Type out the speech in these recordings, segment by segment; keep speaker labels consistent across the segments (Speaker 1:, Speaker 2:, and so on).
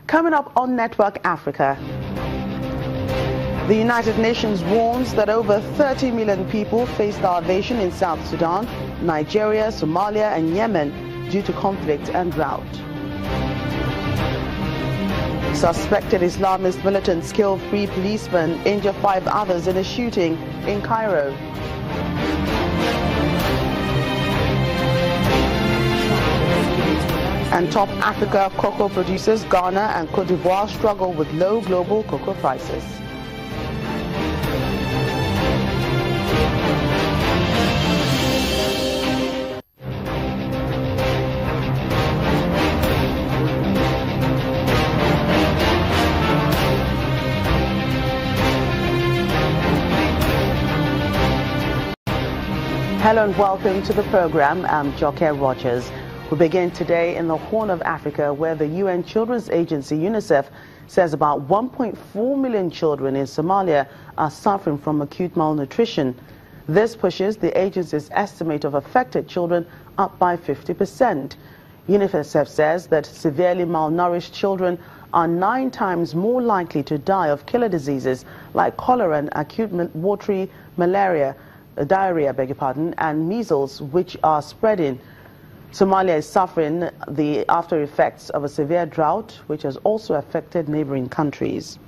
Speaker 1: Coming up on Network Africa, the United Nations warns that over 30 million people face starvation in South Sudan, Nigeria, Somalia and Yemen due to conflict and drought. Suspected Islamist militants kill 3 policemen, injure 5 others in a shooting in Cairo. And top Africa cocoa producers Ghana and Cote d'Ivoire struggle with low global cocoa prices. Hello and welcome to the program. I'm C.A.R. Rogers. We begin today in the Horn of Africa, where the UN Children's Agency, UNICEF, says about 1.4 million children in Somalia are suffering from acute malnutrition. This pushes the agency's estimate of affected children up by 50%. UNICEF says that severely malnourished children are 9 times more likely to die of killer diseases like cholera and acute watery diarrhea, and measles, which are spreading. Somalia is suffering the after effects of a severe drought, which has also affected neighboring countries.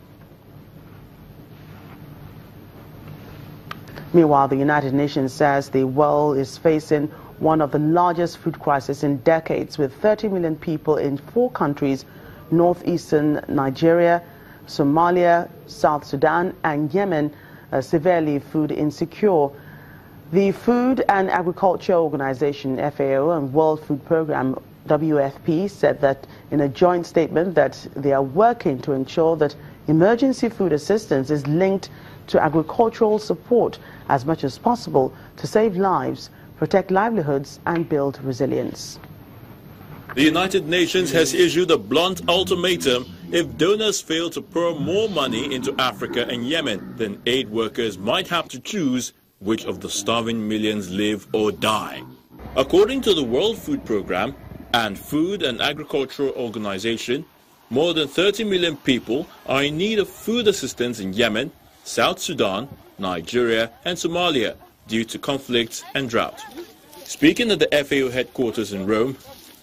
Speaker 1: Meanwhile, the United Nations says the world is facing one of the largest food crises in decades, with 30 million people in 4 countries: northeastern Nigeria, Somalia, South Sudan and Yemen, severely food insecure. The Food and Agriculture Organization, FAO, and World Food Programme, WFP, said that in a joint statement that they are working to ensure that emergency food assistance is linked to agricultural support as much as possible to save lives, protect livelihoods and build resilience.
Speaker 2: The United Nations has issued a blunt ultimatum: if donors fail to pour more money into Africa and Yemen, then aid workers might have to choose which of the starving millions live or die. According to the World Food Programme and Food and Agricultural Organization, more than 30 million people are in need of food assistance in Yemen, South Sudan, Nigeria and Somalia due to conflicts and drought. Speaking at the FAO headquarters in Rome,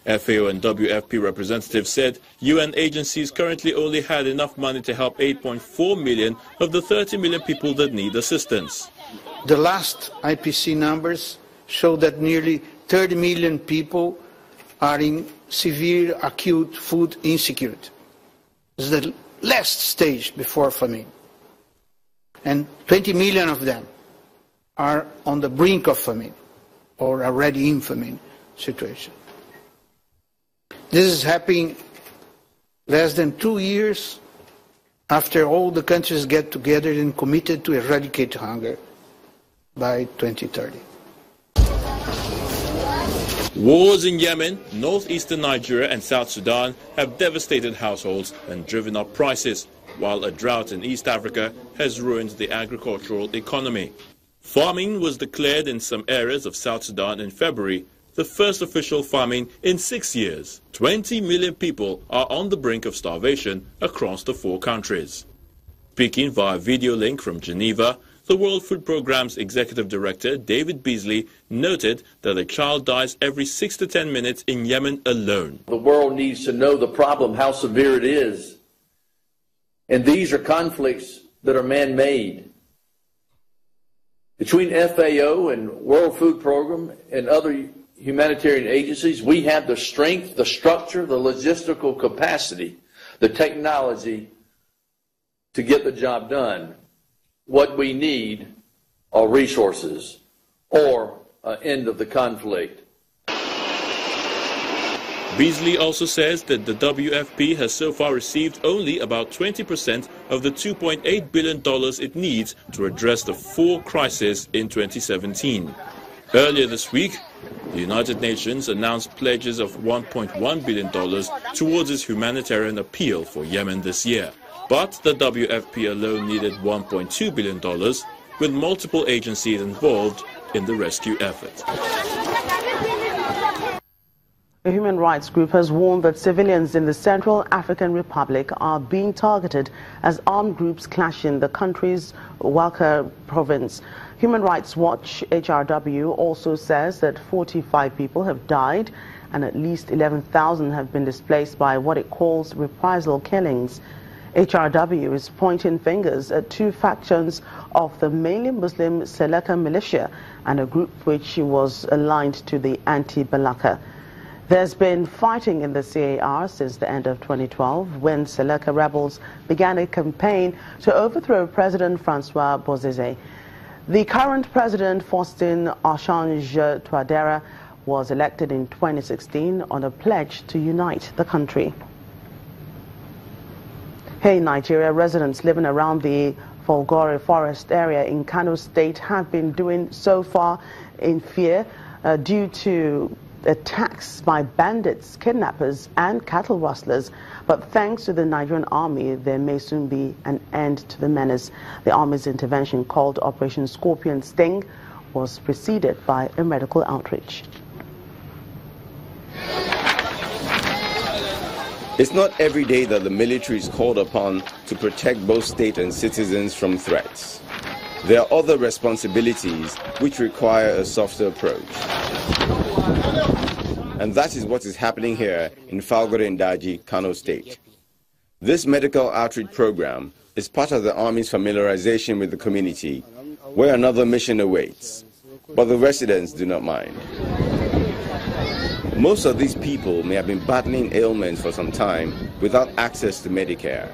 Speaker 2: FAO and WFP representatives said UN agencies currently only had enough money to help 8.4 million of the 30 million people that need assistance.
Speaker 3: The last IPC numbers show that nearly 30 million people are in severe acute food insecurity. This is the last stage before famine. And 20 million of them are on the brink of famine or already in famine situation. This is happening less than 2 years after all the countries get together and committed to eradicate hunger by 2030.
Speaker 2: Wars in Yemen, northeastern Nigeria and South Sudan have devastated households and driven up prices, while a drought in East Africa has ruined the agricultural economy. Famine was declared in some areas of South Sudan in February, the first official famine in 6 years. 20 million people are on the brink of starvation across the 4 countries. Speaking via video link from Geneva, the World Food Programme's Executive Director, David Beasley, noted that a child dies every 6 to 10 minutes in Yemen alone.
Speaker 4: The world needs to know the problem, how severe it is. And these are conflicts that are man-made. Between FAO and World Food Programme and other humanitarian agencies, we have the strength, the structure, the logistical capacity, the technology to get the job done. What we need are resources or an end of the conflict.
Speaker 2: Beasley also says that the WFP has so far received only about 20% of the $2.8 billion it needs to address the 4 crises in 2017. Earlier this week, the United Nations announced pledges of $1.1 billion towards its humanitarian appeal for Yemen this year. But the WFP alone needed $1.2 billion, with multiple agencies involved in the rescue effort.
Speaker 1: A human rights group has warned that civilians in the Central African Republic are being targeted as armed groups clash in the country's Wakka province. Human Rights Watch HRW also says that 45 people have died and at least 11,000 have been displaced by what it calls reprisal killings. HRW is pointing fingers at two factions of the mainly Muslim Seleka militia and a group which was aligned to the anti-Balaka. There's been fighting in the C.A.R. since the end of 2012 when Seleka rebels began a campaign to overthrow President Francois Bozizé. The current president, Faustin Archange Touadéra, was elected in 2016 on a pledge to unite the country. Hey, Nigeria, residents living around the Falgore forest area in Kano State have been doing so far in fear due to attacks by bandits, kidnappers and cattle rustlers. But thanks to the Nigerian army, there may soon be an end to the menace. The army's intervention, called Operation Scorpion Sting, was preceded by a medical outreach.
Speaker 5: It's not every day that the military is called upon to protect both state and citizens from threats. There are other responsibilities which require a softer approach. And that is what is happening here in Falgore-Ndaji, Kano State. This medical outreach program is part of the Army's familiarization with the community, where another mission awaits. But the residents do not mind. Most of these people may have been battling ailments for some time without access to Medicare.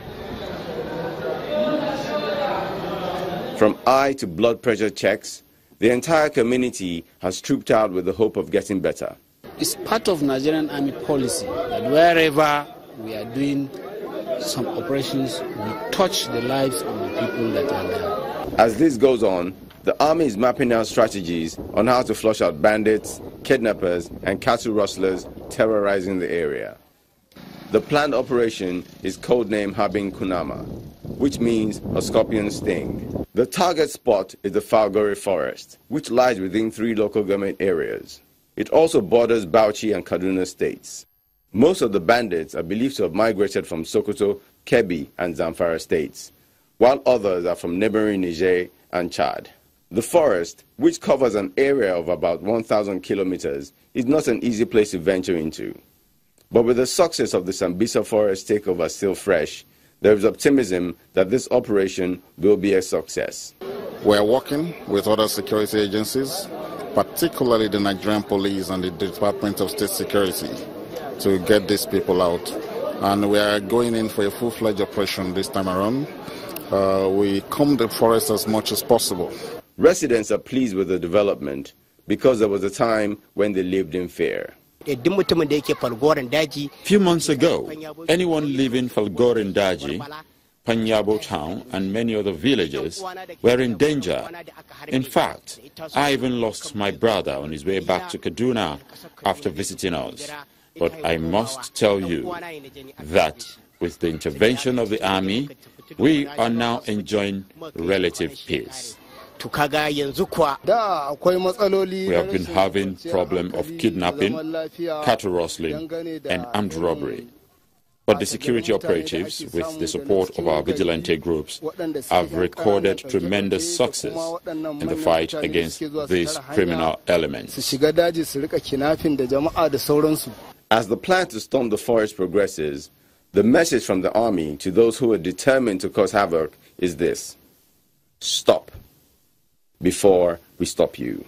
Speaker 5: From eye to blood pressure checks, the entire community has trooped out with the hope of getting better.
Speaker 6: It's part of Nigerian Army policy that wherever we are doing some operations, we touch the lives of the people that are there.
Speaker 5: As this goes on, the Army is mapping out strategies on how to flush out bandits, kidnappers and cattle rustlers terrorizing the area. The planned operation is codenamed Habin Kunama, which means a scorpion sting. The target spot is the Falgore forest, which lies within 3 local government areas. It also borders Bauchi and Kaduna states. Most of the bandits are believed to have migrated from Sokoto, Kebbi and Zamfara states, while others are from neighboring Niger and Chad. The forest, which covers an area of about 1,000 kilometers, is not an easy place to venture into. But with the success of the Sambisa forest takeover still fresh, there is optimism that this operation will be a success.
Speaker 7: We are working with other security agencies, particularly the Nigerian police and the Department of State Security, to get these people out. And we are going in for a full-fledged operation this time around. We comb the forest as much as possible.
Speaker 5: Residents are pleased with the development because there was a time when they lived in fear.
Speaker 8: A
Speaker 2: few months ago, anyone living Falgore-Ndaji, Panyabo town and many other villages were in danger. In fact, I even lost my brother on his way back to Kaduna after visiting us. But I must tell you that with the intervention of the army, we are now enjoying relative peace. We have been having problem of kidnapping, cattle rustling and armed robbery. But the security operatives, with the support of our vigilante groups, have recorded tremendous success in the fight against these criminal elements.
Speaker 5: As the plan to storm the forest progresses, the message from the army to those who are determined to cause havoc is this: stop before we stop you.